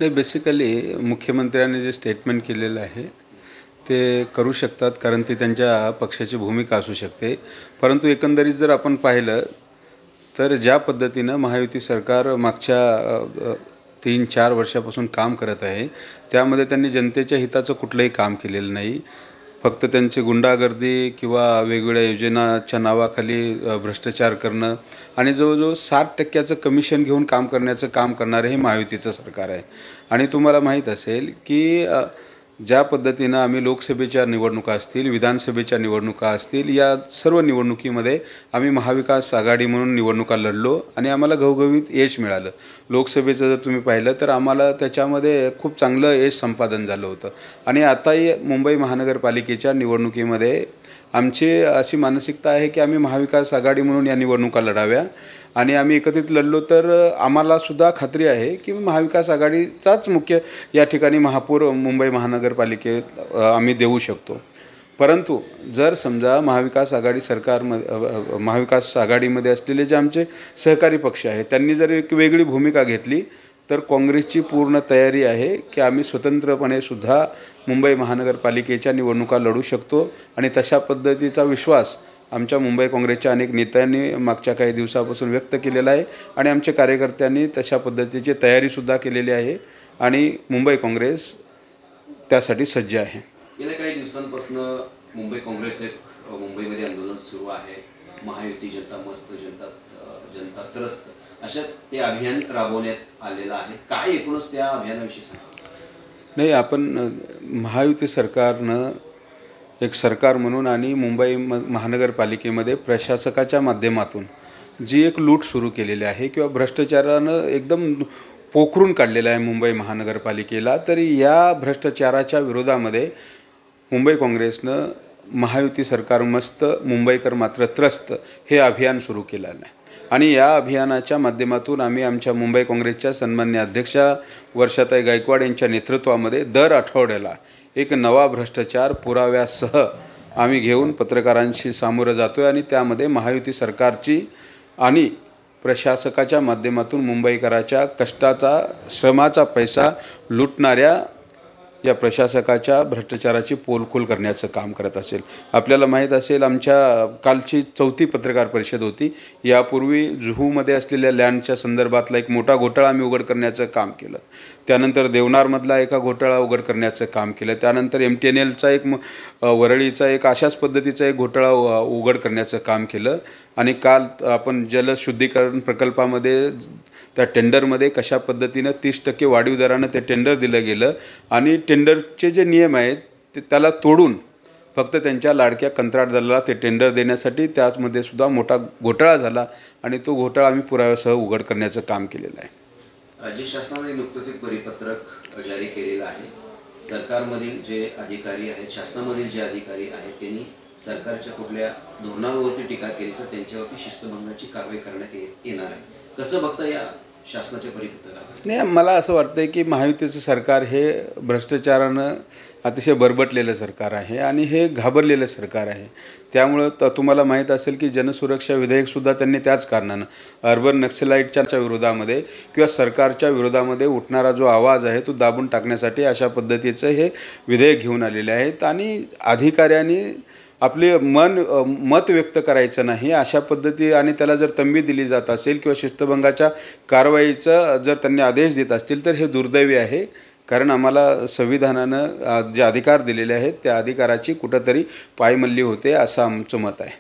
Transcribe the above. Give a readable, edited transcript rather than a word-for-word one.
नाही, बेसिकली मुख्यमंत्र्यांनी जे स्टेटमेंट केलेलं आहे ते करू शकतात, कारण ती त्यांच्या पक्षाची भूमिका असू शकते. परंतु एकंदरीत जर आपण पाहिलं तर ज्या पद्धतीनं महायुती सरकार मागच्या 3-4 वर्षापासून काम करत आहे, त्यामध्ये त्यांनी जनतेच्या हिताचं कुठलंही काम केलेलं नाही. फक्त त्यांची गुंडागर्दी किंवा वेगवेगळ्या योजनाच्या नावाखाली भ्रष्टाचार करणं आणि जवळजवळ 60% कमिशन घेऊन काम करण्याचं काम करणारं हे महायुतीचं सरकार आहे. आणि तुम्हाला माहीत असेल की ज्या पद्धतीनं आम्ही लोकसभेच्या निवडणुका असतील, विधानसभेच्या निवडणुका असतील, या सर्व निवडणुकीमध्ये आम्ही महाविकास आघाडी म्हणून निवडणुका लढलो आणि आम्हाला घवघवीत यश मिळालं. लोकसभेचं जर तुम्ही पाहिलं तर आम्हाला त्याच्यामध्ये खूप चांगलं यश संपादन झालं होतं. आणि आताही मुंबई महानगरपालिकेच्या निवडणुकीमध्ये आमची अशी मानसिकता आहे की आम्ही महाविकास आघाडी म्हणून या निवडणुका लढाव्या आणि आम्ही एकत्रित लढलो तर आम्हालासुद्धा खात्री आहे की महाविकास आघाडीचाच मुख्य या ठिकाणी महापौर मुंबई महानगरपालिकेत आम्ही देऊ शकतो. परंतु जर समजा महाविकास आघाडीमध्ये असलेले जे आमचे सहकारी पक्ष आहेत त्यांनी जर एक वेगळी भूमिका घेतली तर काँग्रेसची पूर्ण तयारी आहे की आम्ही स्वतंत्रपणे सुद्धा मुंबई महानगरपालिकेच्या निवडणुका लढू शकतो. आणि तशा पद्धतीचा विश्वास आमच्या मुंबई काँग्रेसच्या अनेक नेत्यांनी मागच्या काही दिवसापासून व्यक्त केलेला आहे आणि आमच्या कार्यकर्त्यांनी तशा पद्धतीची तयारीसुद्धा केलेली आहे आणि मुंबई काँग्रेस त्यासाठी सज्ज आहे. गेल्या काही दिवसांपासून मुंबई काँग्रेस मुंबईमध्ये आंदोलन सुरू आहे. महायुती जनता मस्त, जनता त्रस्त अशा ते अभियान राबवण्यात आलेलं आहे. काय एकूणच त्या अभियानाविषयी सांगा. नाही, आपण महायुती सरकारनं एक सरकार म्हणून आणि मुंबई महानगरपालिकेमध्ये प्रशासकाच्या माध्यमातून जी एक लूट सुरू केलेली आहे किंवा भ्रष्टाचारानं एकदम पोखरून काढलेलं आहे मुंबई महानगरपालिकेला, तरी या भ्रष्टाचाराच्या विरोधामध्ये मुंबई काँग्रेसनं महायुती सरकार मस्त, मुंबईकर मात्र त्रस्त हे अभियान सुरू केलेलं आहे. आणि या अभियानाच्या माध्यमातून आम्ही आमच्या मुंबई काँग्रेसच्या सन्माननीय अध्यक्षा वर्षाताई गायकवाड यांच्या नेतृत्वामध्ये दर आठवड्याला एक नवा भ्रष्टाचार पुराव्यासह आम्ही घेऊन पत्रकारांशी सामोरं जातो आहे. आणि त्यामध्ये महायुती सरकारची आणि प्रशासकाच्या माध्यमातून मुंबईकराच्या कष्टाचा, श्रमाचा पैसा लुटणाऱ्या या प्रशासकाच्या भ्रष्टाचाराची पोलखोल करण्याचं काम करत असेल. आपल्याला माहीत असेल आमच्या कालची 4थी पत्रकार परिषद होती. यापूर्वी जुहूमध्ये असलेल्या लँडच्या संदर्भातला एक मोठा घोटाळा आम्ही उघड करण्याचं काम केलं. त्यानंतर देवनारमधला एका घोटाळा उघड करण्याचं काम केलं. त्यानंतर MTNLचा एक वरळीचा एक अशाच पद्धतीचा एक घोटाळा उघड करण्याचं काम केलं. आणि काल आपण जलशुद्धीकरण प्रकल्पामध्ये त्या टेंडरमध्ये कशा पद्धतीनं 30% वाढीव दरानं ते टेंडर दिलं गेलं आणि टेंडरचे जे नियम आहेत त्याला तोडून फक्त त्यांच्या लाडक्या कंत्राटदाराला ते टेंडर देण्यासाठी त्यामध्ये सुद्धा मोठा घोटाळा झाला आणि तो घोटाळा आम्ही पुराव्यासह उघड करण्याचं काम केलेलं आहे. राज्य शासनाने नुकतंच एक परिपत्रक जारी केलेलं आहे. सरकारमधील जे अधिकारी आहेत, शासनामधील जे अधिकारी आहेत त्यांनी सरकारच्या कुठल्या धोरणांवरती टीका केली तर त्यांच्यावरती शिस्तभंगाची कारवाई करण्यात येणार आहे. कसं बघता या शासनाच्या परिपत्रकाला? नाही, मला असं वाटतं की महायुतीचं सरकार हे भ्रष्टाचारानं अतिशय बरबटलेलं सरकार आहे आणि हे घाबरलेलं सरकार आहे. त्यामुळं तुम्हाला माहीत असेल की जनसुरक्षा विधेयकसुद्धा त्यांनी त्याच कारणानं अर्बन नक्सलाईटच्या विरोधामध्ये किंवा सरकारच्या विरोधामध्ये उठणारा जो आवाज आहे तो दाबून टाकण्यासाठी अशा पद्धतीचं हे विधेयक घेऊन आलेले आहेत. आणि अधिकाऱ्यांनी आपले मत व्यक्त करायचं नाही अशा पद्धती आणि त्याला जर तंबी दिली जात असेल किंवा शिस्तभंगाच्या कारवाईचा जर त्यांनी आदेश देत असतील तर हे दुर्दैवी आहे. कारण आम्हाला संविधानानं जे अधिकार दिलेले आहेत त्या अधिकाराची कुठंतरी पायमल्ली होते असं आमचं मत आहे.